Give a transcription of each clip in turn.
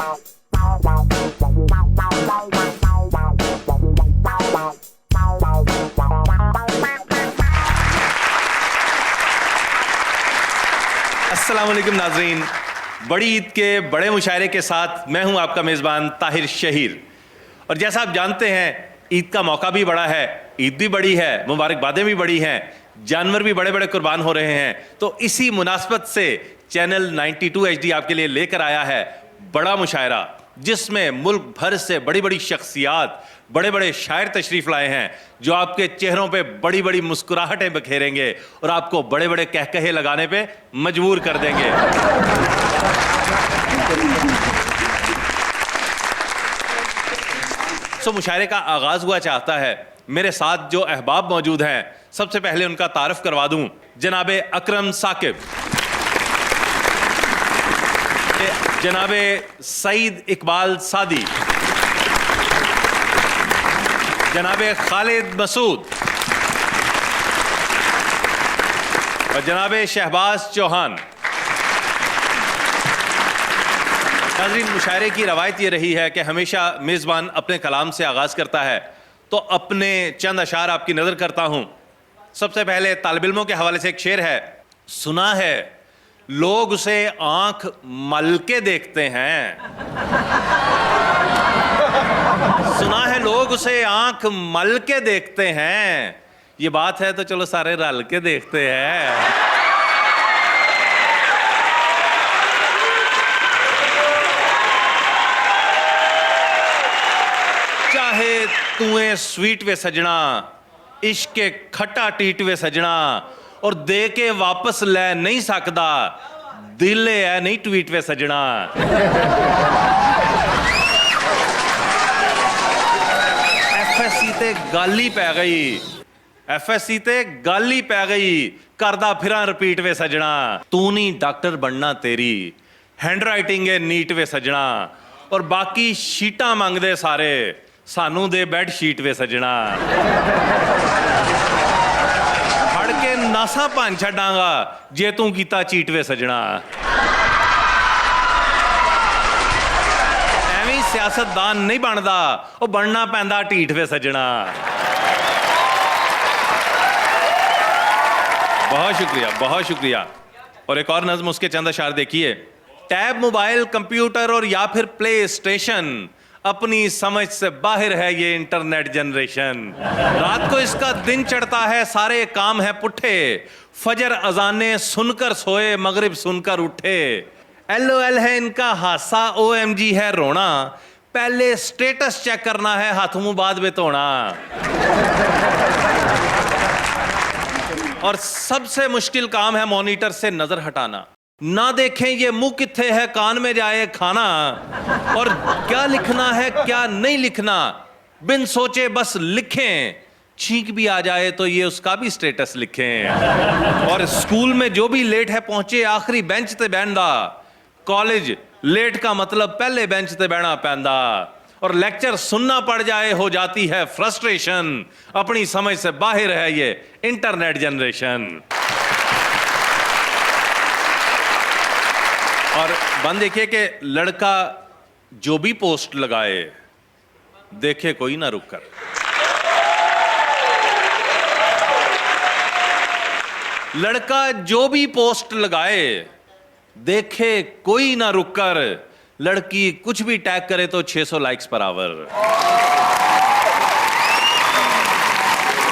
अस्सलाम वालेकुम नाज़रीन, बड़ी ईद के बड़े मुशायरे के साथ मैं हूं आपका मेज़बान ताहिर शहीर। और जैसा आप जानते हैं, ईद का मौका भी बड़ा है, ईद भी बड़ी है, मुबारकबादें भी बड़ी हैं, जानवर भी बड़े बड़े कुर्बान हो रहे हैं। तो इसी मुनासबत से चैनल 92 HD आपके लिए लेकर आया है बड़ा मुशायरा, जिसमें मुल्क भर से बड़ी बड़ी शख्सियात, बड़े बड़े शायर तशरीफ लाए हैं, जो आपके चेहरों पे बड़ी बड़ी मुस्कुराहटें बखेरेंगे और आपको बड़े बड़े कहकहे लगाने पे मजबूर कर देंगे। सो मुशायरे का आगाज हुआ चाहता है। मेरे साथ जो अहबाब मौजूद हैं, सबसे पहले उनका तारुफ करवा दूं। जनाबे अकरम साकिब, जनाबे सईद इकबाल सादी, जनाबे खालिद मसूद और जनाबे शहबाज चौहान। नाज़रीन, मुशायरे की रवायत ये रही है कि हमेशा मेज़बान अपने कलाम से आगाज़ करता है, तो अपने चंद अशार आपकी नज़र करता हूँ। सबसे पहले तालिब इल्मों के हवाले से एक शेर है। सुना है लोग उसे आंख मल के देखते हैं, सुना है लोग उसे आंख मल के देखते हैं। ये बात है तो चलो सारे रल के देखते हैं। चाहे तूए स्वीट वे सजना, इश्क के खट्टा टीट वे सजना, और दे के वापस ले नहीं सकदा, दिल है नहीं ट्वीट वे सजना। FSC ते गाली पै गई, FSC ते गाली पै गई, करदा फिरा रिपीट वे सजना। तू नहीं डॉक्टर बनना, तेरी हैंड राइटिंग है नीट वे सजना, और बाकी शीटां मंगदे सारे, सानू दे बेड शीट वे सजना। फड़ के नासा भन छड्डांगा जे तू कीता चीट वे सजना। एवें सियासतदान नहीं बनदा, ओ बनना पैंदा ढीठ वे सजना। बहुत शुक्रिया, बहुत शुक्रिया। और एक और नज़्म, उसके चंद अशार देखिए। टैब, मोबाइल, कंप्यूटर और या फिर प्ले स्टेशन, अपनी समझ से बाहर है ये इंटरनेट जनरेशन। रात को इसका दिन चढ़ता है, सारे काम है पुट्ठे, फजर अजाने सुनकर सोए, मगरिब सुनकर उठे। LOL है इनका हासा, OMG है रोना, पहले स्टेटस चेक करना है, हाथ मुंह बाद में धोना। और सबसे मुश्किल काम है मॉनिटर से नजर हटाना। ना देखें ये मुंह कित्थे है, कान में जाए खाना, और क्या लिखना है क्या नहीं लिखना, बिन सोचे बस लिखें, छींक भी आ जाए तो ये उसका भी स्टेटस लिखें। और स्कूल में जो भी लेट है पहुंचे, आखिरी बेंच ते बैठदा, कॉलेज लेट का मतलब पहले बेंच ते बैठना पैंदा। और लेक्चर सुनना पड़ जाए हो जाती है फ्रस्ट्रेशन, अपनी समझ से बाहर है ये इंटरनेट जनरेशन। और बंद देखिए कि लड़का जो भी पोस्ट लगाए, देखे कोई ना रुक कर। लड़का जो भी पोस्ट लगाए, देखे कोई ना रुक कर। लड़की कुछ भी टैग करे तो 600 लाइक्स पर आवर।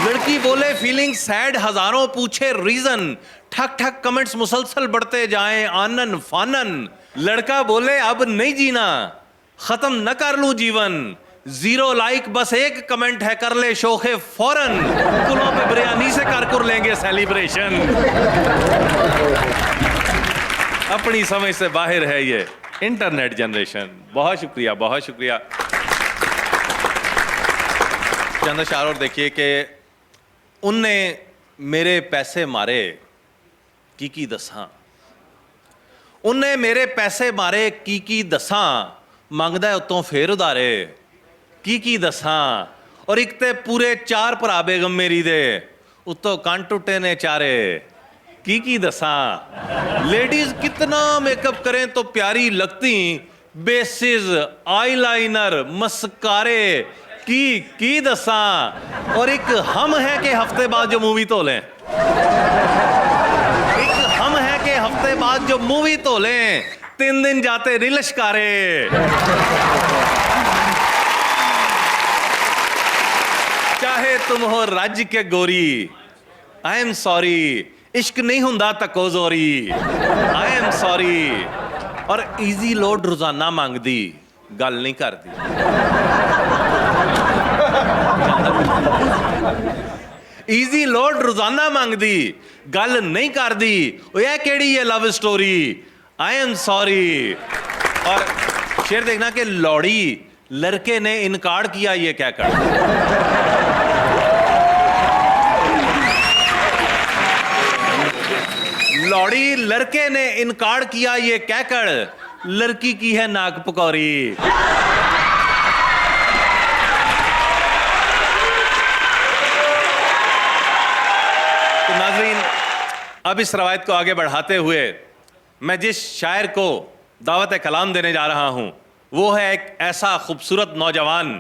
लड़की बोले फीलिंग सैड, हजारों पूछे रीजन, ठक ठक कमेंट्स मुसलसल बढ़ते जाएं आनन फानन। लड़का बोले अब नहीं जीना, खत्म न कर लूं जीवन, 0 लाइक बस एक कमेंट है, कर ले शोखे फौरन, कुलों पे बिरयानी से कर लेंगे सेलिब्रेशन। अपनी समझ से बाहर है ये इंटरनेट जनरेशन। बहुत शुक्रिया, बहुत शुक्रिया। चंद अशार और देखिए कि उनने मेरे पैसे मारे की दसां, उनने मेरे पैसे मारे की दसां, मंगदा है उतों फेर उधारे की दसां। और एक ते पूरे 4 भरा बेगम मेरी दे, उतों कंन टुटे ने चारे की दसां। लेडीज कितना मेकअप करें तो प्यारी लगती, बेसिस, आईलाइनर, मस्कारे की दसा, और एक हम है कि हफ्ते बाद जो मूवी तो लें, एक हम है कि हफ्ते बाद जो मूवी तो लें, 3 दिन जाते नहीं लश्कारे। चाहे तुम हो राज्य के गोरी, आई एम सॉरी, इश्क नहीं हुंदा तको जोरी, आई एम सॉरी। और इजी लोड रोजाना मांगदी, गल नहीं करती। इजी लोड रोजाना मांगदी, गल नहीं करदी, यह केड़ी है love story, I am sorry. और शेर देखना कि लौड़ी लड़के ने इनकार किया, ये क्या कर, लौड़ी लड़के ने इनकार किया ये कहकर, लड़की की है नाक पकौड़ी। तो नाज़रीन, अब इस रवायत को आगे बढ़ाते हुए मैं जिस शायर को दावत कलाम देने जा रहा हूं, वो है एक ऐसा खूबसूरत नौजवान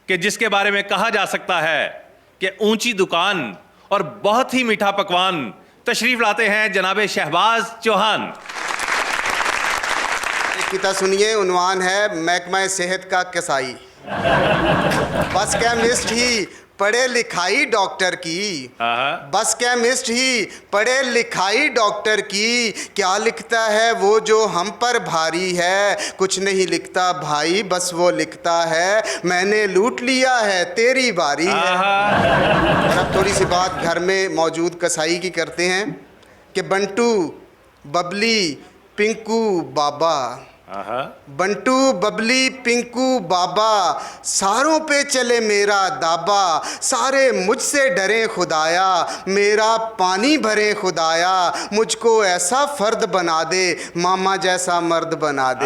कि जिसके बारे में कहा जा सकता है कि ऊंची दुकान और बहुत ही मीठा पकवान। तशरीफ लाते हैं जनाबे शहबाज चौहान। किता सुनिए, उन्वान है महकमा सेहत का कसाई। बस केमिस्ट ही पढ़े लिखाई डॉक्टर की, बस केमिस्ट ही पढ़े लिखाई डॉक्टर की, क्या लिखता है वो जो हम पर भारी है, कुछ नहीं लिखता भाई बस वो लिखता है, मैंने लूट लिया है तेरी बारी है। और अब थोड़ी सी बात घर में मौजूद कसाई की करते हैं कि बंटू, बबली, पिंकू, बाबा, बंटू, बबली, पिंकू, बाबा, सारों पे चले मेरा दाबा, सारे मुझसे डरे खुदाया, मेरा पानी भरे खुदाया, मुझको ऐसा फर्द बना दे, मामा जैसा मर्द बना दे,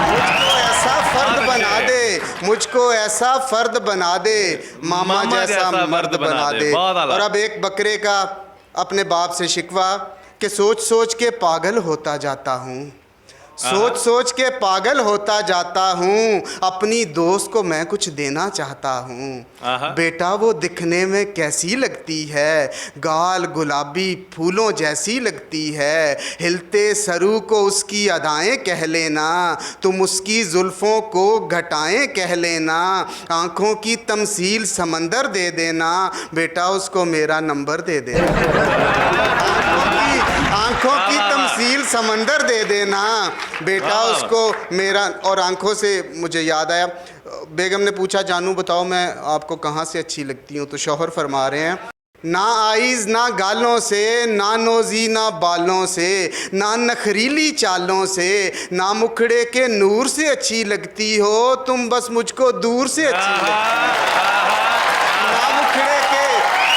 मुझको ऐसा फर्द बना दे, मुझको ऐसा फर्द बना दे, मामा जैसा मर्द बना दे। और अब एक बकरे का अपने बाप से शिकवा कि सोच सोच के पागल होता जाता हूँ, सोच सोच के पागल होता जाता हूँ, अपनी दोस्त को मैं कुछ देना चाहता हूँ। बेटा वो दिखने में कैसी लगती है, गाल गुलाबी फूलों जैसी लगती है, हिलते सरू को उसकी अदाएं कह लेना, तुम उसकी जुल्फ़ों को घटाएं कह लेना, आँखों की तमसील समंदर दे देना, बेटा उसको मेरा नंबर दे देना। आँखों की तमसील समंदर दे देना, बेटा उसको मेरा। और आँखों से मुझे याद आया, बेगम ने पूछा जानू बताओ मैं आपको कहाँ से अच्छी लगती हूँ, तो शौहर फरमा रहे हैं ना आइज़ ना गालों से, ना नोज़ी ना बालों से, ना नखरीली चालों से, ना मुखड़े के नूर से अच्छी लगती हो, तुम बस मुझको दूर से अच्छी लगती हो।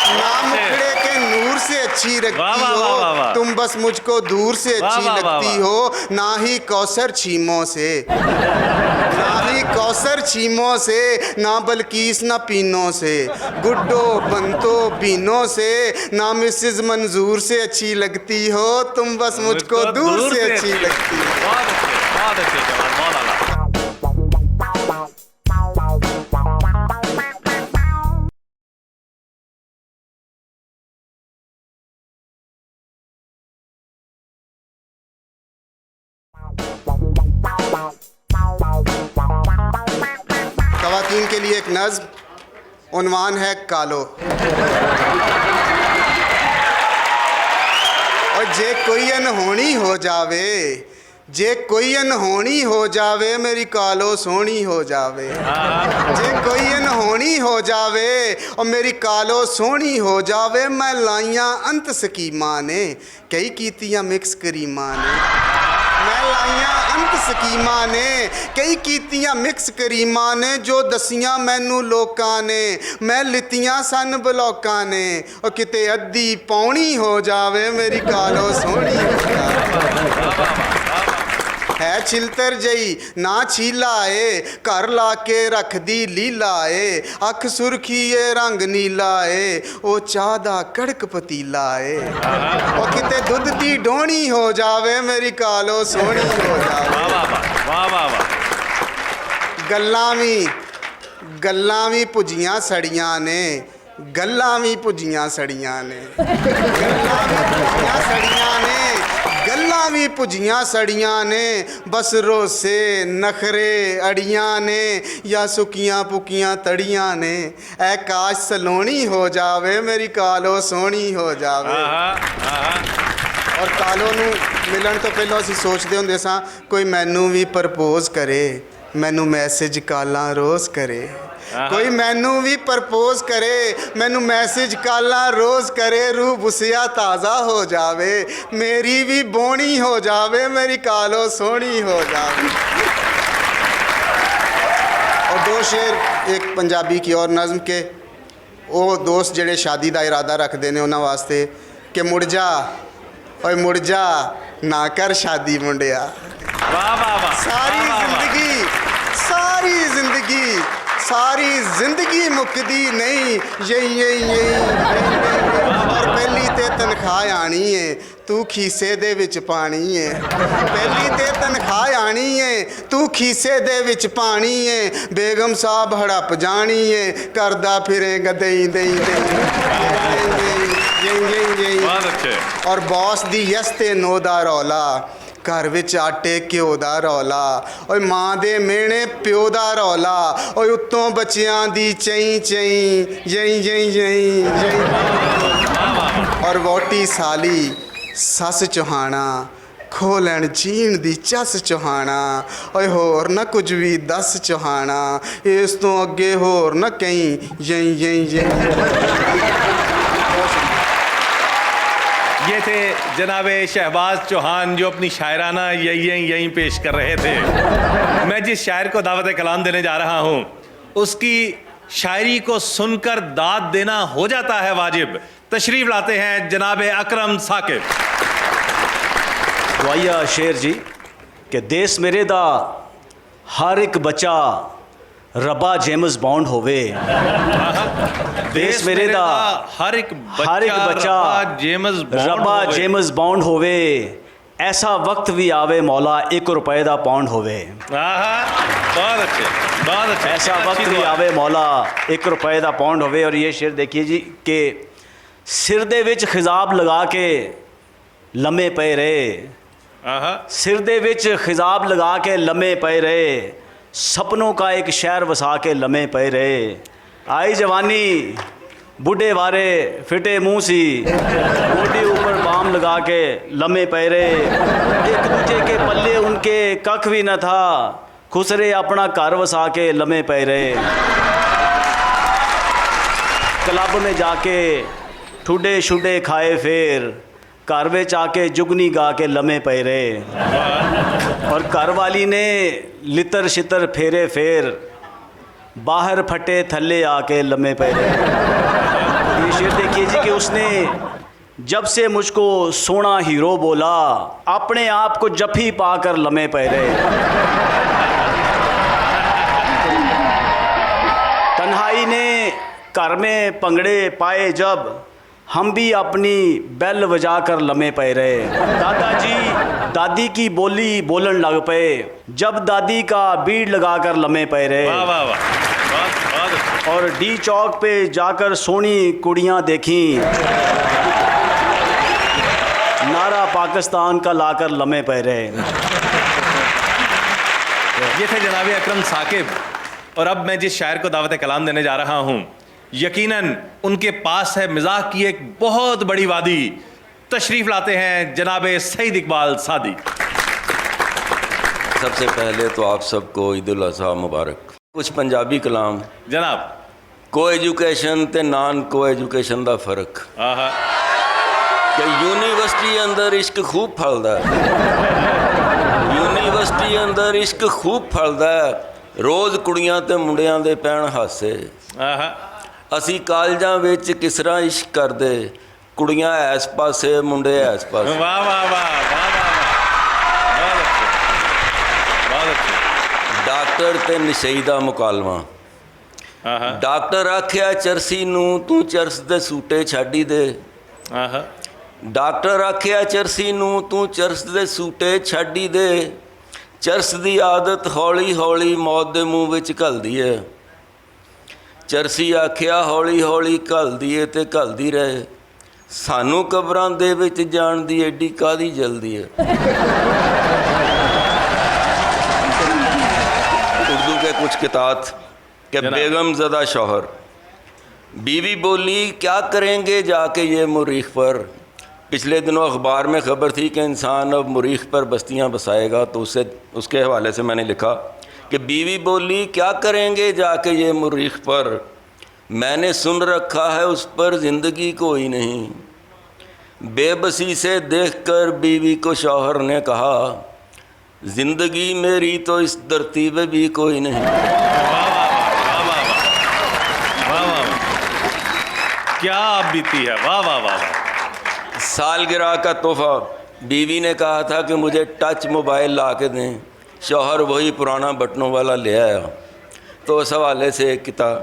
ना मुखड़े के नूर से अच्छी लगती हो, तुम बस मुझको दूर से अच्छी लगती हो, ना ही कौसर छीमों से, ना ही कौसर छीमों से, ना बल्कीस ना पीनों से, गुड्डो बंतो बीनों से, ना मिसेस मंजूर से अच्छी लगती हो, तुम बस मुझको दूर से अच्छी लगती हो। बहुत अच्छे जवाब, बहुत आला। ख़वातीन के लिए एक नज़्म, उन्वान है कालो। और जे कोई अनहोनी हो जावे, जे कोई अनहोनी हो जावे, मेरी कालो सोहनी हो जावे, जे कोई अनहोनी हो जावे और मेरी कालो सोहनी हो जावे, मैं लाइयां अंत स्कीमां ने, कई कीतियां मिक्स करीमां ने, मैं लाइयां अंत स्कीमां ने, कई कीतियां मिक्स करीमां ने, जो दसियां मैनू लोकां ने, मैं लितियां सन बलोकां ने, और किते अद्धी पौनी हो जावे, मेरी कालो सोहनी हो जावे। ਹੈ ਛਿਲਤਰ ਜਈ ਨਾ ਛੀਲਾ ਏ, ਘਰ ਲਾ ਕੇ ਰੱਖਦੀ ਲੀਲਾ ਏ, ਅੱਖ ਸੁਰਖੀ ਏ ਰੰਗ ਨੀਲਾ ਏ, ਉਹ ਚਾਹ ਦਾ ਕੜਕ ਪਤੀਲਾ ਏ, ਉਹ ਕਿਤੇ ਦੁੱਧ ਦੀ ਡੋਣੀ ਹੋ ਜਾਵੇ ਮੇਰੀ ਕਾਲੋ ਸੋਹਣੀ ਹੋ ਜਾਵੇ। वाह वाह वाह वाह वाह। ਗੱਲਾਂ ਵੀ ਭੁਜੀਆਂ ਸੜੀਆਂ ਨੇ, ਗੱਲਾਂ ਵੀ ਭੁਜੀਆਂ ਸੜੀਆਂ ਨੇ, ਗੱਲਾਂ ਵੀ ਭੁਜੀਆਂ ਸੜੀਆਂ ਨੇ, ਗੱਲਾਂ ਵੀ ਭੁਜੀਆਂ ਸੜੀਆਂ ਨੇ, ਬਸ ਰੋਸੇ ਨਖਰੇ ਅੜੀਆਂ ਨੇ, ਜਾਂ ਸੁੱਕੀਆਂ ਪੁੱਕੀਆਂ ਤੜੀਆਂ ਨੇ, ਐ ਕਾਸ਼ ਸਲੋਣੀ ਹੋ ਜਾਵੇ ਮੇਰੀ ਕਾਲੋ ਸੋਹਣੀ ਹੋ ਜਾਵੇ। ਔਰ ਕਾਲੋ ਨੂੰ ਮਿਲਣ ਤੋਂ ਪਹਿਲਾਂ ਅਸੀਂ ਸੋਚਦੇ ਹੁੰਦੇ ਸਾਂ ਕੋਈ ਮੈਨੂੰ ਵੀ ਪ੍ਰਪੋਜ਼ ਕਰੇ, ਮੈਨੂੰ ਮੈਸੇਜ ਕਾਲਾਂ ਰੋਜ਼ ਕਰੇ, ਕੋਈ ਮੈਨੂੰ ਵੀ ਪ੍ਰਪੋਜ਼ ਕਰੇ, ਮੈਨੂੰ ਮੈਸੇਜ ਕਾਲਾਂ ਰੋਜ਼ ਕਰੇ, ਰੂਹ ਬੁਸਿਆ ਤਾਜ਼ਾ ਹੋ ਜਾਵੇ, ਮੇਰੀ ਵੀ ਬੋਣੀ ਹੋ ਜਾਵੇ ਮੇਰੀ ਕਾਲੋ ਸੋਹਣੀ ਹੋ ਜਾਵੇ। और दो शेर एक पंजाबी की और नज़म के वो दोस्त जेड़े शादी का इरादा रखते हैं उन्होंने वास्ते कि मुड़ जा ओए मुड़ जा ना कर शादी मुंडिया। वाह वाह वाह। सारी जिंदगी मुकदी नहीं, यही और पहली ते तनख्वाह आनी है तू खीसे दे विच पानी है, पहली ते तनख्वाह आनी है तू खीसे दे विच पानी है, बेगम साहब हड़प जानी है करदा फिरेगा दई दई दई। और बॉस दी यस ते नो दा रौला, घर विच आटे घ्यो दा रौला, ओए माँ दे मेहणे प्यो दा रौला, ओए उत्तों बच्चियां दी चई चई जई जई जई जई। और वोटी साली सस चौहाना खो लैन जीण दी चस चौहाना, ओए होर ना कुछ भी दस चौहाना, इस तो अगे होर ना कहीं जई जई जई। ये थे जनाब शहबाज चौहान जो अपनी शायराना यहीं पेश कर रहे थे। मैं जिस शायर को दावत कलाम देने जा रहा हूँ उसकी शायरी को सुनकर दाद देना हो जाता है वाजिब। तशरीफ़ लाते हैं जनाब अकरम साकिब। दुआया शेर जी कि देश मेरे दा हर एक बच्चा रबा जेम्स बॉन्ड होवे, देश मेरे दा हर एक बच्चा रबा जेम्स बॉन्ड होवे, ऐसा वक्त भी आवे मौला 1 रुपए दा पाउंड होवे। बहुत अच्छे ऐसा वक्त भी आवे मौला 1 रुपए दा पाउंड होवे। और ये शेर देखिए जी कि सिर दे विच खिजाब लगा के लम्हे पे रहे, सिर दे विच खिजाब लगा के लम्हे पे रहे, सपनों का एक शहर वसा के लम्हे पे रहे, आई जवानी बूढ़े वारे फिटे मुँह सी, गोडी ऊपर बाम लगा के लम्हे पे रहे, एक दूजे के पल्ले उनके कख भी न था, खुसरे अपना घर वसा के लम्हे पे रहे, क्लब में जाके ठुडे शुडे खाए फिर, घर में आके जुगनी गा के लम्हे पे रहे, और घर वाली ने लितर शितर फेरे फेर, बाहर फटे थल्ले आके लम्हे पे रहे। ये शेर देखिए जी कि उसने जब से मुझको सोना हीरो बोला, अपने आप को जफ़ी पाकर लम्हे पे रहे, तन्हाई ने घर में पंगड़े पाए जब, हम भी अपनी बैल बजा कर लम्हे पे रहे, दादाजी दादी की बोली बोलन लग पे, जब दादी का बीड़ लगा कर लम्हे पे रहे। वाह वाह वाह। और डी चौक पे जाकर सोनी कुड़ियाँ देखी, नारा पाकिस्तान का लाकर लम्हे पे रहे। ये थे जनाब अकरम साकिब। और अब मैं जिस शायर को दावत कलाम देने जा रहा हूँ यकीनन उनके पास है मिजाह की एक बहुत बड़ी वादी। तशरीफ़ लाते हैं जनाब सईद इकबाल सादी। सबसे पहले तो आप सबको ईद उल अज़हा मुबारक। कुछ पंजाबी कलाम जनाब। को एजुकेशन ते नान को एजुकेशन का फर्क कि यूनिवर्सिटी अंदर इश्क खूब फलदा है, यूनिवर्सिटी अंदर इश्क खूब फलदा है, रोज़ कुड़ियां ते मुंडियां दे पैण हासे, असी कालजां विच किस तरह इश्क करदे, कुड़ियां इस पासे मुंडे इस पासे। वाह वाह वाह वाह वाह। ਡਾਕਟਰ ਤੇ ਨਸ਼ਈ ਦਾ ਮੁਕਾਲਮਾ। ਡਾਕਟਰ ਆਖਿਆ ਚਰਸੀ ਨੂੰ ਤੂੰ ਚਰਸ ਦੇ ਸੂਟੇ ਛਾਡੀ ਦੇ। ਡਾਕਟਰ ਆਖਿਆ ਚਰਸੀ ਨੂੰ ਤੂੰ ਚਰਸ ਦੇ ਸੂਟੇ ਛਾਡੀ ਦੇ। ਚਰਸ ਦੀ ਆਦਤ ਹੌਲੀ ਹੌਲੀ ਮੌਤ ਦੇ ਮੂੰਹ ਵਿੱਚ ਘੱਲਦੀ ਹੈ। ਚਰਸੀ ਆਖਿਆ ਹੌਲੀ ਹੌਲੀ ਘੱਲਦੀ ਏ ਤੇ ਘੱਲਦੀ ਰਹੇ, ਸਾਨੂੰ ਕਬਰਾਂ ਦੇ ਵਿੱਚ ਜਾਣ ਦੀ ਐਡੀ ਕਾਹਦੀ ਜਲਦੀ ਹੈ। उर्दू के कुछ किताब के बेगम ज़दा शौहर। बीवी बोली क्या करेंगे जाके ये मुरीख पर। पिछले दिनों अखबार में ख़बर थी कि इंसान अब मुरीख पर बस्तियां बसाएगा, तो उसके हवाले से मैंने लिखा कि बीवी बोली क्या करेंगे जाके ये मुरीख पर, मैंने सुन रखा है उस पर ज़िंदगी कोई नहीं। बेबसी से देखकर बीवी को शौहर ने कहा जिंदगी मेरी तो इस धरती पे भी कोई नहीं। क्या आप बीती है, वाह वाह वाह वाह। सालगिरह का तोहफा बीवी ने कहा था कि मुझे टच मोबाइल ला के दें, शौहर वही पुराना बटनों वाला ले आया। तो उस हवाले से एक किताब।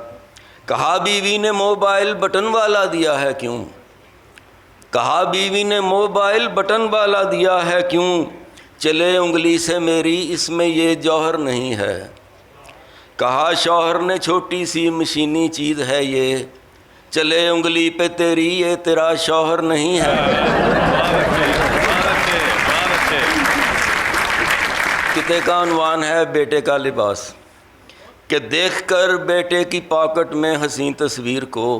कहा बीवी ने मोबाइल बटन वाला दिया है क्यों। कहा बीवी ने मोबाइल बटन वाला दिया है क्यों, चले उंगली से मेरी इसमें ये जौहर नहीं है। कहा शौहर ने छोटी सी मशीनी चीज़ है ये, चले उंगली पे तेरी ये तेरा शौहर नहीं है। किते का उन्वान है बेटे का लिबास। कि देखकर बेटे की पॉकेट में हसीन तस्वीर को,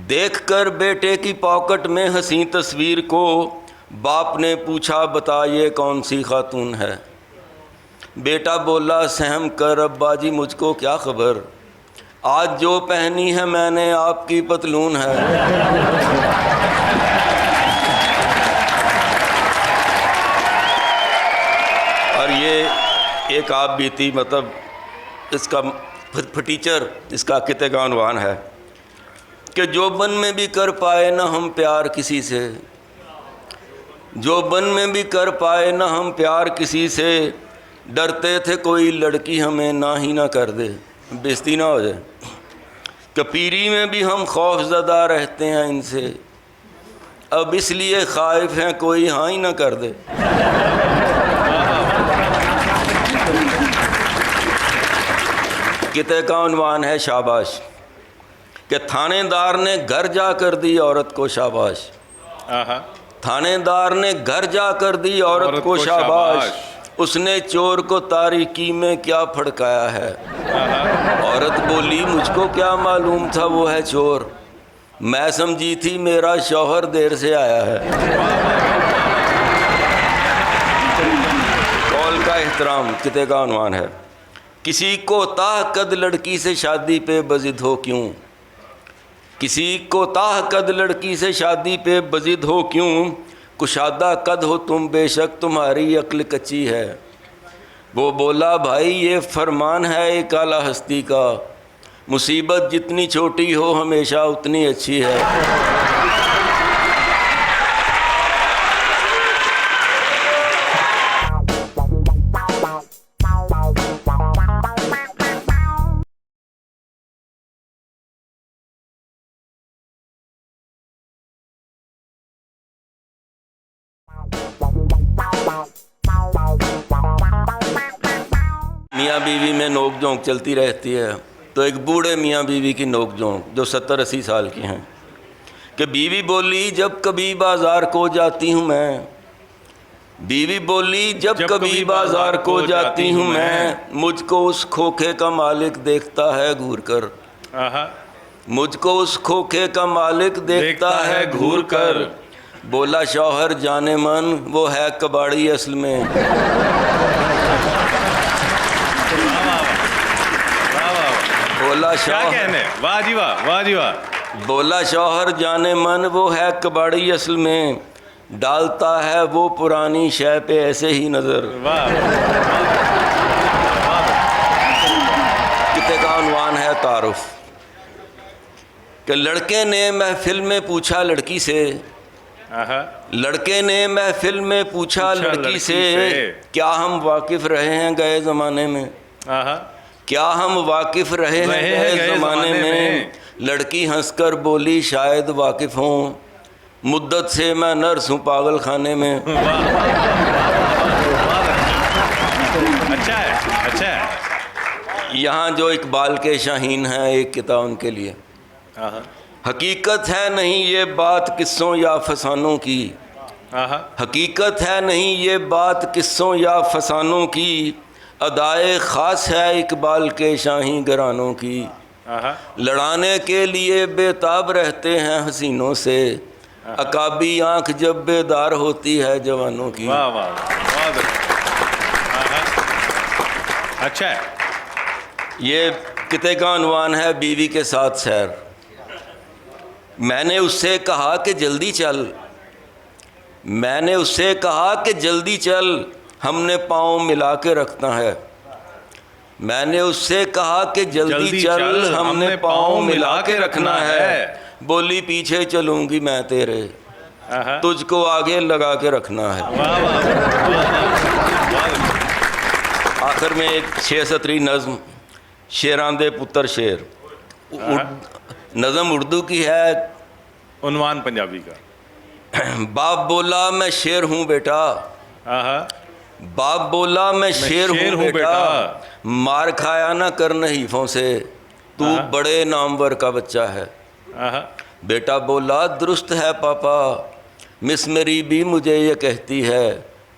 देखकर बेटे की पॉकेट में हसीन तस्वीर को, बाप ने पूछा बता ये कौन सी खातून है। बेटा बोला सहम कर अब्बा जी मुझको क्या खबर, आज जो पहनी है मैंने आपकी पतलून है। और ये एक आप बीती, मतलब इसका फटीचर, इसका किते का उन्वान है कि जो बन में भी कर पाए ना हम प्यार किसी से, जो बन में भी कर पाए ना हम प्यार किसी से, डरते थे कोई लड़की हमें ना ही ना कर दे, बेइज्जती ना हो जाए। कपीरी में भी हम खौफज़दा रहते हैं इनसे, अब इसलिए खाइफ हैं कोई हाँ ही ना कर दे। किते का उन्वान है शाबाश। कि थानेदार ने घर जा कर दी औरत को शाबाश। थानेदार ने घर जाकर दी औरत को शाबाश, उसने चोर को तारीकी में क्या फड़काया है। औरत बोली मुझको क्या मालूम था वो है चोर, मैं समझी थी मेरा शौहर देर से आया है। कौल का एहतराम। किते का उन्वान है। किसी को ताह कद लड़की से शादी पे बजिद हो क्यों, किसी को ताह कद लड़की से शादी पे बजिद हो क्यों, कुशादा कद हो तुम बेशक तुम्हारी अक्ल कच्ची है। वो बोला भाई ये फरमान है एक आला हस्ती का, मुसीबत जितनी छोटी हो हमेशा उतनी अच्छी है। मियाँ बीवी में नोक झोंक चलती रहती है, तो एक बूढ़े मियाँ बीवी की नोक झोंक जो 70-80 साल की हैं कि बीवी बोली जब कभी बाज़ार को जाती हूँ मैं, बीवी बोली जब कभी बाज़ार को जाती हूँ मैं, मुझको उस खोखे का मालिक देखता है घूर कर, मुझको उस खोखे का मालिक देखता है घूर कर। बोला शौहर जाने मन वो है कबाड़ी असल में। बोला क्या कहने, वाह जी वाह, वाह जी वाह। बोला शौहर जाने मन वो है कबाड़ी असल में, डालता है वो पुरानी शय पे ऐसे ही नजर। वाह। किते का उन्वान है तारुफ कि लड़के ने महफिल में पूछा लड़की से, आहा, लड़के ने महफिल में पूछा लड़की से क्या हम वाकिफ रहे हैं गए ज़माने में, आहा, क्या हम वाकिफ रहे हैं गए ज़माने में। लड़की हंसकर बोली शायद वाकिफ हों, मुद्दत से मैं नर्स हूँ पागल खाने में। अच्छा है, अच्छा है। यहाँ जो इकबाल के शाहीन हैं, एक किताब उनके लिए। आहा, हकीकत है नहीं ये बात किस्सों या फसानों की, आहा, हकीकत है नहीं ये बात किस्सों या फसानों की, अदाए ख़ास है इकबाल के शाही घरानों की। आहा, लड़ाने के लिए बेताब रहते हैं हसीनों से, अकाबी आंख जब बेदार होती है जवानों की। वाह वाह, बहुत अच्छा है। ये किते का उन्वान है बीवी के साथ सैर। मैंने उससे कहा कि जल्दी चल, मैंने उससे कहा कि जल्दी चल, हमने पाँव मिला के रखना है। मैंने उससे कहा कि जल्दी चल, हमने पाँव मिला के रखना है। बोली पीछे चलूंगी मैं तेरे, आहा, तुझको आगे लगा के रखना है। वाह वाह, आखिर में एक शेर सतरी नज़्म, शेरांदे पुत्र शेर। नज़म उर्दू की है, उन्वान पंजाबी का। बाप बोला मैं शेर हूँ बेटा, आहा, बाप बोला मैं शेर हूँ बेटा, मार खाया ना कर नहीफों से, तू बड़े नामवर का बच्चा है। आहा, बेटा बोला दुरुस्त है पापा, मिस मेरी भी मुझे ये कहती है,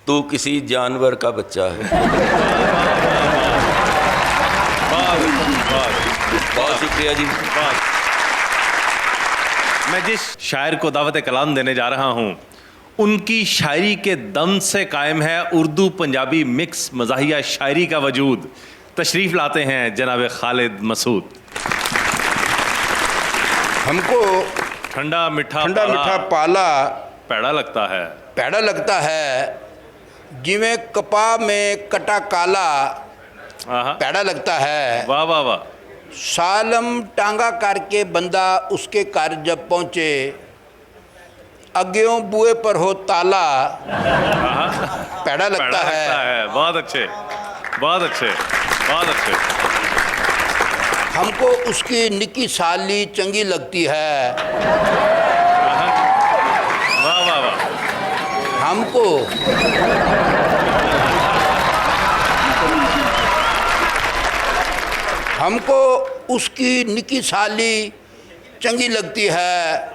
तू किसी जानवर का बच्चा है। बहुत शुक्रिया जी। मैं जिस शायर को दावत कलाम देने जा रहा हूँ, उनकी शायरी के दम से कायम है उर्दू पंजाबी मिक्स मज़ाहिया शायरी का वजूद। तशरीफ़ लाते हैं जनाब खालिद मसूद। हमको ठंडा मिठा पाला पैड़ा लगता है, पैड़ा लगता है, जिमें कपा में कटा काला आहा, पैड़ा लगता है। वाह वाह वाह, सालम टांगा करके बंदा उसके घर जब पहुँचे, अग्यों बुए पर हो ताला, पैड़ा लगता है। बहुत अच्छे, बहुत अच्छे, बहुत अच्छे। हमको उसकी निकी साली चंगी लगती है, वाह वाह वाह, हमको उसकी निकी साली चंगी लगती है,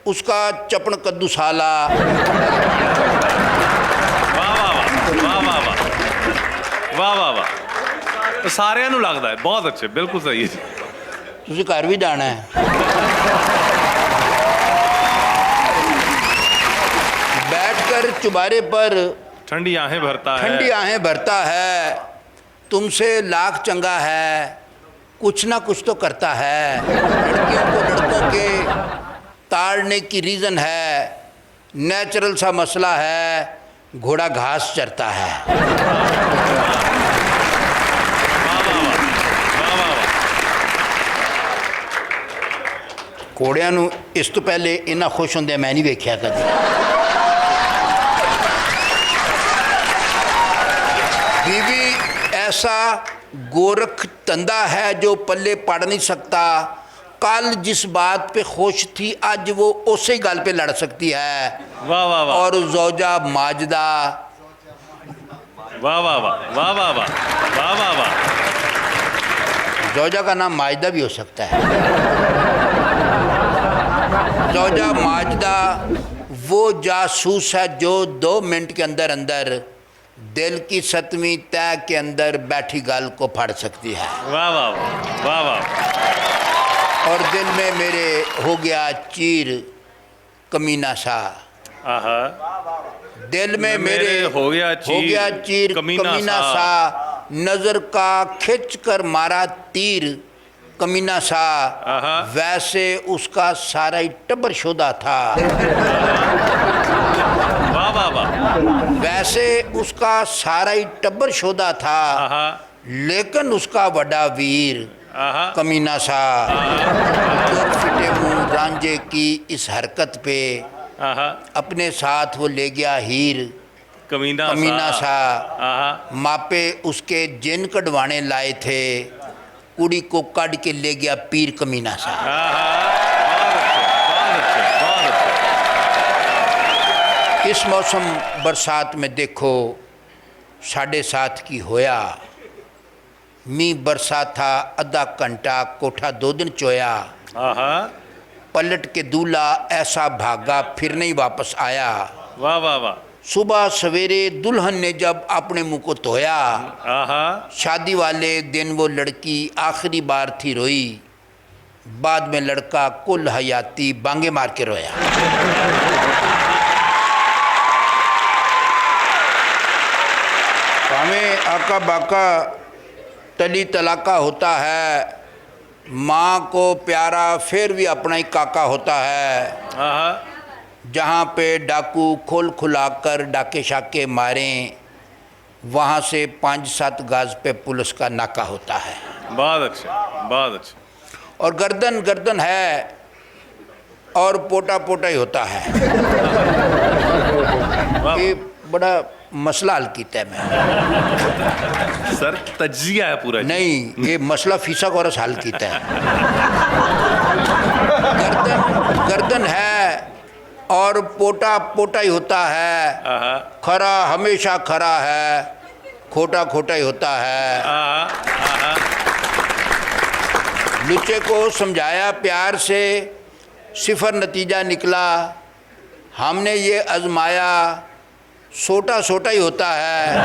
उसका चपण कद्दू साला। वाह वाह वाह, वाह वाह वाह, वाह वाह वाह। तो साਰਿਆਂ ਨੂੰ लगता है बहुत अच्छे, बिल्कुल सही है। तुझे घर भी जाना है। बैठकर चुबारे पर ठंडी आहें भरता है, ठंडी आहें भरता है, तुमसे लाख चंगा है, कुछ ना कुछ तो करता है। लड़कियों को लड़कों के ताड़ने की रीज़न है, नेचुरल सा मसला है, घोड़ा घास चरता है। घोड़ियां नूं इस तो पहले इन्ना खुश होंदे मैं नहीं वेख्या कभी। बीवी ऐसा गोरख तंदा है जो पल्ले पड़ नहीं सकता, कल जिस बात पे खुश थी आज वो उसी गल पे लड़ सकती है। वाह वाह वाह, और ज़ौजा माजदा, वाह वाह वाह, वाह वाह वाह, वाह वाह वाह। ज़ौजा का नाम माजदा भी हो सकता है। ज़ौजा माजदा वो जासूस है जो 2 मिनट के अंदर अंदर दिल की 7वीं तय के अंदर बैठी गाल को फाड़ सकती है। वाह वाह वाह, वाह वाह। और दिल में मेरे हो गया चीर कमीना सा, आहा, दिल में मेरे हो गया चीर कमीना सा, नज़र का खिंच कर मारा तीर कमीना सा, वैसे उसका सारा ही टब्बर शुदा था। वाह वाह वाह, वैसे उसका सारा ही टब्बर शुदा था, लेकिन उसका बड़ा वीर कमीना सा। फिटे मुंह रांझे की इस हरकत पे आहा अपने साथ वो ले गया हीर कमीना कमीना सा। आहा मापे उसके जिन कढ़वाने लाए थे, कुड़ी को काट के ले गया पीर कमीना सा। आहा बहुत अच्छे बहुत अच्छे बहुत अच्छे। इस मौसम बरसात में देखो 7:30 की होया, मींह बरसा था आधा घंटा, कोठा 2 दिन चोया। आहा पलट के दूल्हा ऐसा भागा फिर नहीं वापस आया। वाह वाह वाह। सुबह सवेरे दुल्हन ने जब अपने मुंह को धोया, आहा शादी वाले दिन वो लड़की आखिरी बार थी रोई, बाद में लड़का कुल हयाती बांगे मार के रोया। हमें आका बाका तली तलाका होता है, माँ को प्यारा फिर भी अपना ही काका होता है। आहा जहाँ पे डाकू खोल खुलाकर डाके शाके मारें, वहाँ से 5-7 गज पे पुलिस का नाका होता है। बहुत अच्छा बहुत अच्छा। और गर्दन गर्दन है और पोटा पोटा ही होता है। ये बड़ा मसला हल किया मैं। सर तज्जिया है पूरा। नहीं, ये मसला फीसा को हल किया है। गर्दन गर्दन है और पोटा पोटा ही होता है। आहा खरा हमेशा खरा है, खोटा खोटा ही होता है। आहा आहा लुच्चे को समझाया प्यार से, सिफर नतीजा निकला। हमने ये आजमाया, सोटा सोटा ही होता है।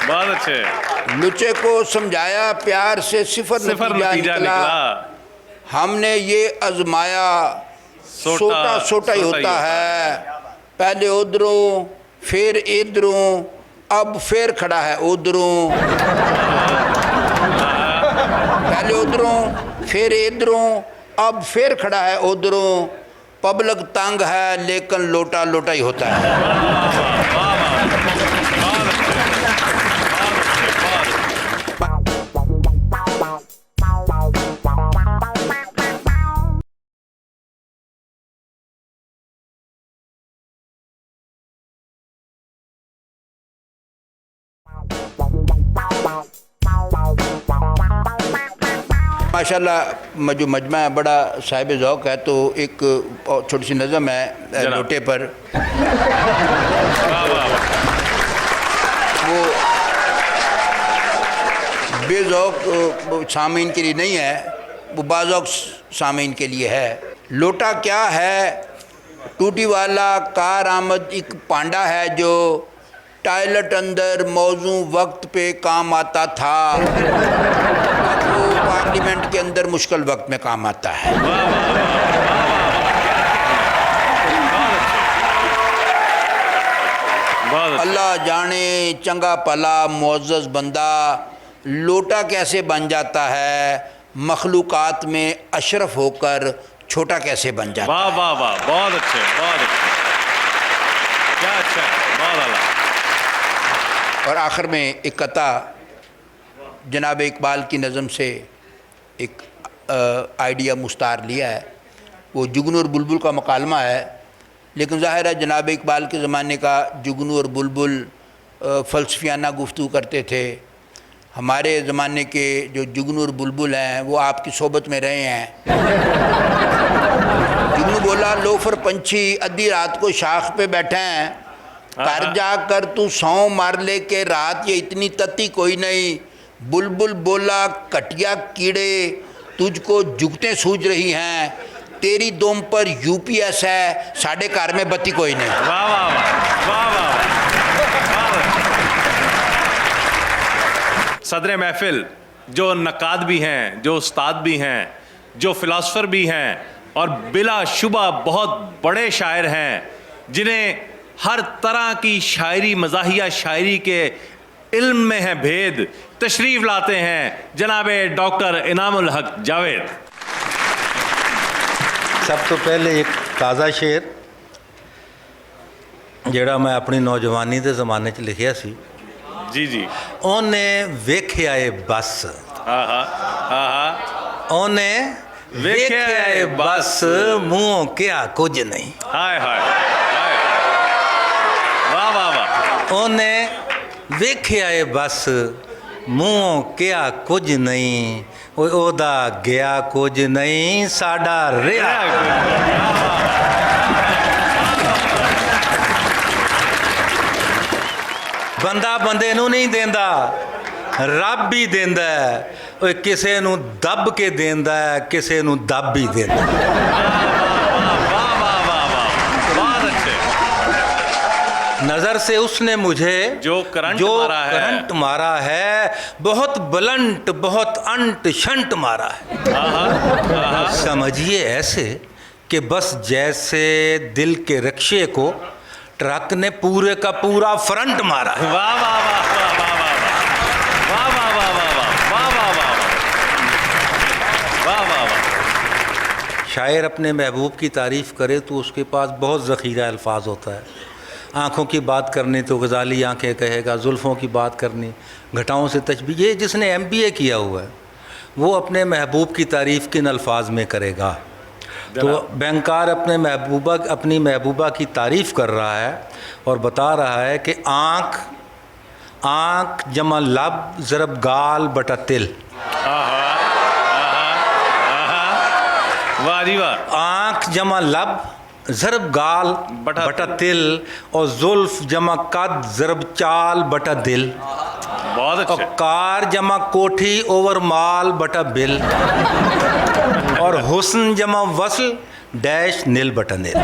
बहुत अच्छे। लुच्चे को समझाया प्यार से, सिफर नतीजा निकला। हमने ये आजमाया, सोटा सोटा ही होता है। पहले उधरों फिर इधरों, अब फिर खड़ा है उधरों। पहले उधरों फिर इधरों, अब फिर खड़ा है उधरों। पब्लिक तंग है लेकिन लोटा लोटा ही होता है। माशाल्लाह जो मजमा है बड़ा साहिब ज़ौक़ है। तो एक छोटी सी नज़म है लोटे पर। वो बेज़ौक़ सामीन के लिए नहीं है, वो बाज़ौक़ सामीन के लिए है। लोटा क्या है? टूटी वाला कार आमद एक पांडा है जो टॉयलेट अंदर मौजू वक्त पे काम आता था, वो पार्लियामेंट के अंदर मुश्किल वक्त में काम आता है। अल्लाह जाने चंगा भला मुअज़्ज़ज़ बंदा लोटा कैसे बन जाता है, मखलूक़ात में अशरफ होकर छोटा कैसे बन जाता है। वाह वाह वाह, बहुत अच्छे बहुत अच्छे, क्या अच्छा है, बहुत आला। और आखिर में एक कता जनाब इकबाल की नज़म से एक आइडिया मुस्तार लिया है। वो जुगनू और बुलबुल का मकालमा है, लेकिन ज़ाहिर है जनाब इकबाल के ज़माने का जुगनू और बुलबुल फ़लसफ़ियाना गुफ्तगू करते थे। हमारे ज़माने के जो जुगनू और बुलबुल हैं वो आपकी सोबत में रहे हैं। जुगनू बोला, लोफर पंछी अद्धी रात को शाख पे बैठे हैं, घर जाकर तू सौ मार ले के रात ये इतनी तती कोई नहीं। बुलबुल बोला, कटिया कीड़े तुझको जुगतें सूझ रही हैं, तेरी दोम पर यूपीएस है, साढ़े कार में बत्ती कोई नहीं। वाह वाह वाह वाह वाह। सदर महफिल जो नकाद भी हैं, जो उस्ताद भी हैं, जो फिलासफर भी हैं और बिलाशुबा बहुत बड़े शायर हैं, जिन्हें हर तरह की शायरी मज़ाहिया शायरी के इल्म में है भेद, तशरीफ़ लाते हैं जनाबे डॉक्टर इनामुल हक जावेद। सब तो पहले एक ताज़ा शेर ਜਿਹੜਾ मैं अपनी नौजवानी के ज़माने च लिखिया सी। जी जी। ਉਹਨੇ ਵੇਖਿਆ ਏ बस, ਉਹਨੇ ਵੇਖਿਆ ਏ ਬਸ ਮੂੰਹੋਂ ਕਿਹਾ ਕੁਝ ਨਹੀਂ। हाय हाय हाय, वाह वाह वाह। ਉਹਨੇ ਵੇਖਿਆ ਏ ਬਸ ਮੂੰਹੋਂ ਕਿਹਾ ਕੁਝ ਨਹੀਂ, ਓਏ ਉਹਦਾ ਗਿਆ ਕੁਝ ਨਹੀਂ, ਸਾਡਾ ਰਿਹਾ। ਬੰਦਾ ਬੰਦੇ ਨੂੰ ਨਹੀਂ ਦਿੰਦਾ, ਰੱਬ ਹੀ ਦਿੰਦਾ ਹੈ। ਓਏ ਕਿਸੇ ਨੂੰ ਦੱਬ ਕੇ ਦਿੰਦਾ ਹੈ, ਕਿਸੇ ਨੂੰ ਦੱਬ ਹੀ ਦਿੰਦਾ ਹੈ। वाह वाह वाह वाह, बहुत अच्छे। नजर से उसने मुझे जो करंट मारा है बहुत बुलंद बहुत अंट शंट मारा है। समझिए ऐसे कि बस जैसे दिल के रक्षे को ट्रक ने पूरे का पूरा फ्रंट मारा है। वाह वाह वाह वाह वाह वाह वाह वाह वाह वाह वाह वाह वाह वाह वाह वाह। शायर अपने महबूब की तारीफ़ करे तो उसके पास बहुत ज़ख़ीरा अल्फाज होता है। आँखों की बात करनी तो गज़ाली आँखें कहेगा, जुल्फ़ों की बात करनी घटाओं से तशबीह। ये जिसने MBA किया हुआ है वो अपने महबूब की तारीफ़ किन अल्फाज में करेगा। तो बैंकार अपनी महबूबा की तारीफ़ कर रहा है और बता रहा है कि आँख जमा लब ज़रब गाल बटा तिल। वाह जी वाह। आँख जमा लब ज़रब गाल बटा तिल और जुल्फ जमा कद ज़रब चाल बटा दिल। बहुत और अच्छे। कार जमा कोठी ओवर माल बटा बिल और हुस्न जमा वसल डैश नील बटा नील।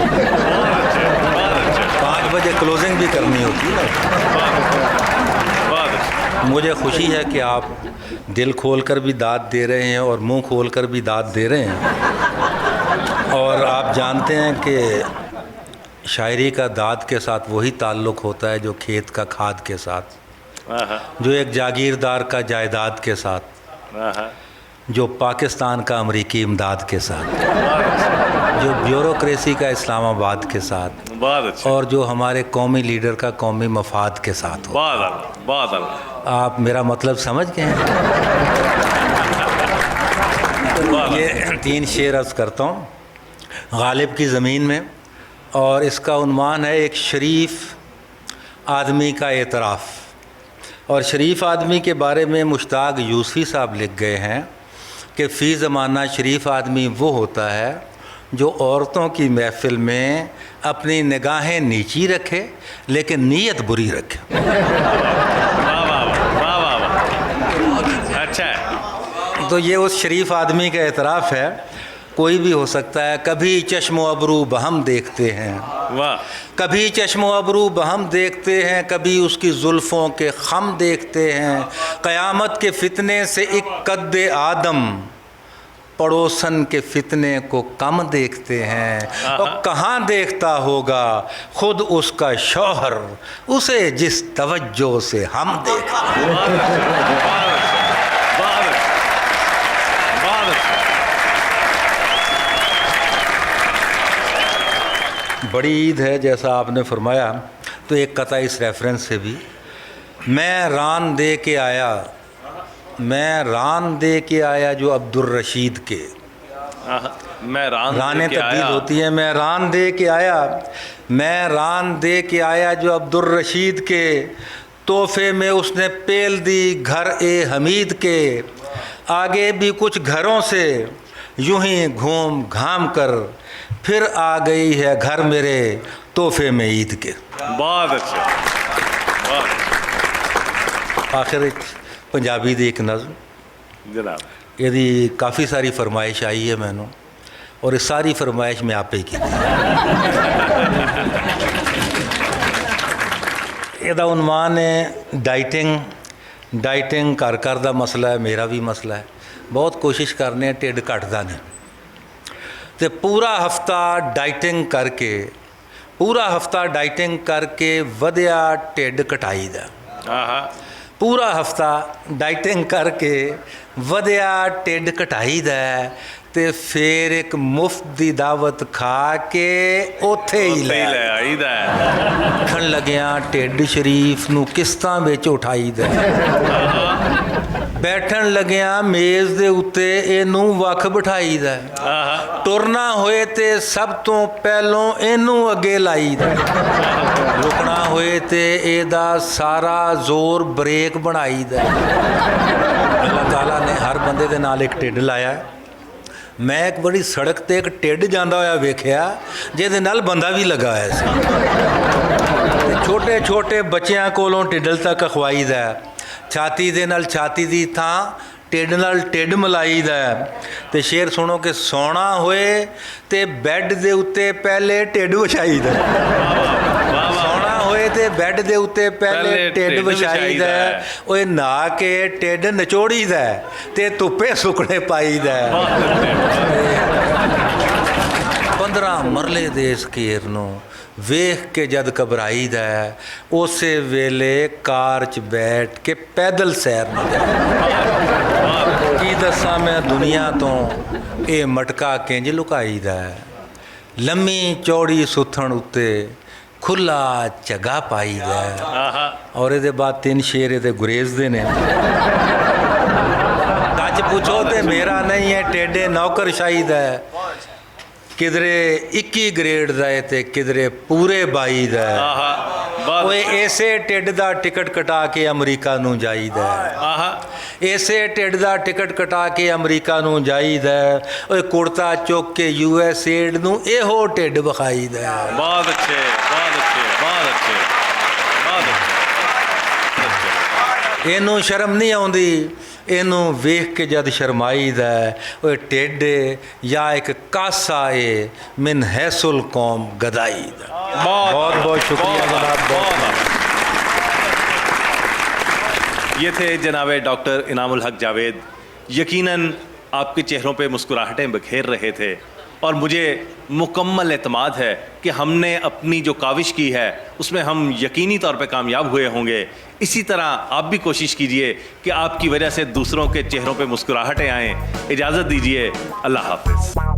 5 बजे क्लोजिंग भी करनी होती है ना। मुझे खुशी है कि आप दिल खोलकर भी दाद दे रहे हैं और मुंह खोलकर भी दाद दे रहे हैं। और आप जानते हैं कि शायरी का दाद के साथ वही ताल्लुक़ होता है जो खेत का खाद के साथ, जो एक जागीरदार का जायदाद के साथ, जो पाकिस्तान का अमरीकी इमदाद के साथ, जो ब्यूरोक्रेसी का इस्लामाबाद के साथ, बहुत अच्छे। और जो हमारे कौमी लीडर का कौमी मफाद के साथ हो। बहुत अल्लाह। आप मेरा मतलब समझ गए हैं। ये 3 शेर अर्ज़ करता हूँ गालिब की ज़मीन में, और इसका उन्वान है एक शरीफ आदमी का एतराफ़। और शरीफ आदमी के बारे में मुश्ताक यूसुफ़ी साहब लिख गए हैं कि फ़ी ज़माना शरीफ आदमी वो होता है जो औरतों की महफ़िल में अपनी निगाहें नीची रखे लेकिन नीयत बुरी रखे। वाह वाह वाह वाह। अच्छा है। तो ये उस शरीफ आदमी का एतराफ़ है। कोई भी हो सकता है। कभी चश्मो अबरू बहम देखते हैं, वाह। कभी चश्मो अबरू बहम देखते हैं, कभी उसकी जुल्फ़ों के खम देखते हैं। क़यामत के फितने से एक कद्दे आदम पड़ोसन के फितने को कम देखते हैं। और कहाँ देखता होगा खुद उसका शौहर उसे जिस तवज्जो से हम देखते हैं। बड़ी ईद है जैसा आपने फरमाया, तो एक कता इस रेफरेंस से भी, मैं रान दे के आया जो अब्दुल रशीद के। मैं राने तब्दील होती है। मैं रान दे के आया जो अब्दुल रशीद के, तोहफे में उसने पेल दी घर ए हमीद के। आगे भी कुछ घरों से यूं ही घूम घाम कर फिर आ गई है घर मेरे तोहफे में ईद के। बहुत अच्छे। आखिर पंजाबी दी एक नज़म जनाब, यदि काफ़ी सारी फरमाइश आई है मैनू, और इस सारी फरमाइश में आपे की ਇਹਦਾ उन्वान है डाइटिंग घर ਦਾ मसला है, मेरा भी मसला है। बहुत कोशिश करने ढिड घटदा नहीं, तो पूरा हफ्ता डाइटिंग करके वधिया ढिड घटाईदा। पूरा हफ्ता डाइटिंग करके वधिया ढिड घटाईदा, ते फिर एक मुफ्त दी दावत खा के उत्थे ही ले आईदा। खण लग्या ढिड शरीफ नूं किस्तां विच उठाईदा। ਬੈਠਣ ਲੱਗਿਆਂ ਮੇਜ਼ ਦੇ ਉੱਤੇ ਇਹਨੂੰ ਵੱਖ ਬਿਠਾਈਦਾ। ਤੁਰਨਾ ਹੋਏ ਤੇ ਸਭ ਤੋਂ ਪਹਿਲੋਂ ਇਹਨੂੰ ਅੱਗੇ ਲਾਈਦਾ। ਰੁਕਣਾ ਹੋਏ ਤੇ ਇਹਦਾ ਸਾਰਾ ਜ਼ੋਰ ਬ੍ਰੇਕ ਬਣਾਈਦਾ। ਅੱਲਾਹ ਤਾਲਾ ਨੇ ਹਰ ਬੰਦੇ ਦੇ ਨਾਲ ਇੱਕ ਢਿੱਡ ਲਾਇਆ। ਮੈਂ ਇੱਕ ਬੜੀ ਸੜਕ ਤੇ ਇੱਕ ਢਿੱਡ ਜਾਂਦਾ ਹੋਇਆ ਵੇਖਿਆ ਜਿਹਦੇ ਨਾਲ ਬੰਦਾ ਵੀ ਲੱਗਾ ਹੋਇਆ ਸੀ। ਛੋਟੇ ਛੋਟੇ ਬੱਚਿਆਂ ਕੋਲੋਂ ਢਿੱਡਲ ਤੱਕ ਖਵਾਈਦਾ। ਛਾਤੀ ਦੇ ਨਾਲ ਛਾਤੀ ਦੀ ਥਾਂ ਢਿੱਡ ਨਾਲ ਢਿੱਡ ਮਿਲਾਈਦਾ। ਤੇ ਸ਼ੇਰ ਸੁਣੋ ਕਿ ਸੌਣਾ ਹੋਏ ਤੇ ਬੈੱਡ ਦੇ ਉੱਤੇ ਪਹਿਲੇ ਢਿੱਡ ਵਿਛਾਈਦਾ। ਸੌਣਾ ਹੋਏ ਤੇ ਬੈੱਡ ਦੇ ਉੱਤੇ ਪਹਿਲੇ ਢਿੱਡ ਵਿਛਾਈਦਾ। ਓਏ ਨਹਾ ਕੇ ਢਿੱਡ ਨਿਚੋੜੀਦਾ ਤੇ ਧੁੱਪੇ ਸੁੱਕਣੇ ਪਾਈਦਾ। 15 ਮਰਲੇ ਦੇ ਇਸ ਘੇਰ ਨੂੰ ਵੇਖ ਕੇ ਜਦ ਘਬਰਾਈਦਾ ਉਸੇ ਵੇਲੇ ਕਾਰ 'ਚ ਬੈਠ ਕੇ ਪੈਦਲ ਸੈਰ ਨਾ ਕੀ ਦੱਸਾਂ ਮੈਂ ਦੁਨੀਆ ਤੋਂ ਇਹ ਮਟਕਾ ਕਿੰਜ ਲੁਕਾਈਦਾ। ਲੰਮੀ ਚੌੜੀ ਸੁੱਥਣ ਉੱਤੇ ਖੁੱਲਾ ਝੱਗਾ ਪਾਈਦਾ। ਔਰ ਇਹਦੇ ਬਾਅਦ 3 ਸ਼ੇਰ ਇਹਦੇ ਗੁਰੇਜ਼ ਦੇ ਨੇ। ਅੱਜ ਪੁੱਛੋ ਤੇ ਮੇਰਾ ਨਹੀਂ ਹੈ ਟੇਡੇ ਨੌਕਰਸ਼ਾਹੀ ਦਾ। ਕਿਧਰੇ 21 ਗ੍ਰੇਡ ਦਾ ਹੈ ਤੇ ਕਿਧਰੇ ਪੂਰੇ 22 ਦਾ। ਓਏ ਇਸੇ ਢਿੱਡ ਦਾ ਟਿਕਟ ਕਟਾ ਕੇ ਅਮਰੀਕਾ ਨੂੰ ਜਾਈਦਾ। ਇਸੇ ਢਿੱਡ ਦਾ ਟਿਕਟ ਕਟਾ ਕੇ ਅਮਰੀਕਾ ਨੂੰ ਜਾਈਦਾ। ਓਏ ਕੁੜਤਾ ਚੁੱਕ ਕੇ USA ਨੂੰ ਇਹੋ ਢਿੱਡ ਵਿਖਾਈਦਾ। ਬਹੁਤ ਅੱਛੇ, ਬਹੁਤ ਅੱਛੇ, ਬਹੁਤ ਅੱਛੇ, ਬਹੁਤ ਅੱਛੇ। ਇਹਨੂੰ ਸ਼ਰਮ ਨਹੀਂ ਆਉਂਦੀ। ਇਹਨੂੰ ਵੇਖ ਕੇ ਜਦ ਸ਼ਰਮਾਈਦਾ ਓਏ ਢਿੱਡ ਜਾਂ ਇੱਕ ਕਾਸਾ ਏ ਮਿਨ ਹੈਸੁਲ ਕੌਮ ਗਦਾਈ ਦਾ। बहुत बहुत शुक्रिया जनाब। बहुत ये थे जनाब डॉक्टर इनामुल हक जावेद। यकीनन आपके चेहरों पे मुस्कुराहटें बिखेर रहे थे और मुझे मुकम्मल एतमाद है कि हमने अपनी जो काविश की है उसमें हम यकीनी तौर पे कामयाब हुए होंगे। इसी तरह आप भी कोशिश कीजिए कि आपकी वजह से दूसरों के चेहरों पे मुस्कुराहटें आएँ। इजाज़त दीजिए, अल्लाह हाफ़िज़।